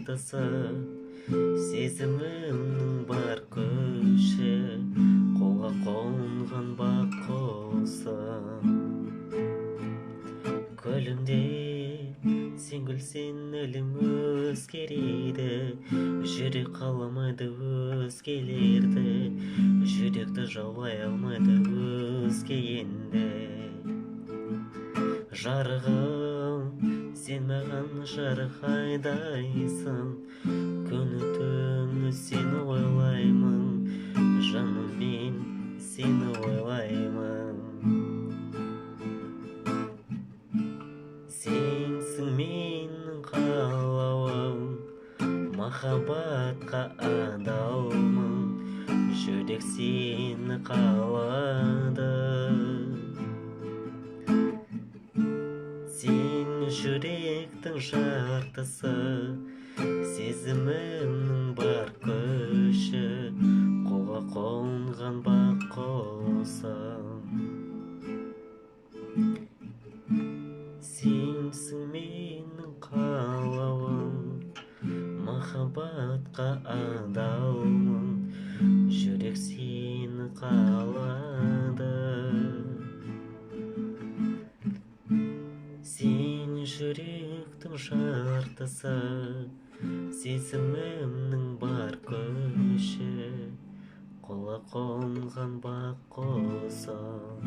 жартысы, сезімімнің бар күші, қолға қонған бақ құсым. Көлімде сен күлсең әлем өзгереді, жүрек қаламайды өзгелерді, жүректі жаулай алмайды өзге енді. Жарығым, сен маған жарық айдайсың, күні түні сені ойлаймын, жаным мен сені ойлаймын. Сенсің менің қалауым, махаббатқа адалмын, жүрек сені қалады. Сен жүректің жартысы, сезімімнің бар күші, қолға қонған бақ құсым. Сенсің менің қалауым, махаббатқа адалмын, жүрек сені қалады. Сен жүректің жартысы, сезімімнің бар күші, қолға қонған бақ құсым.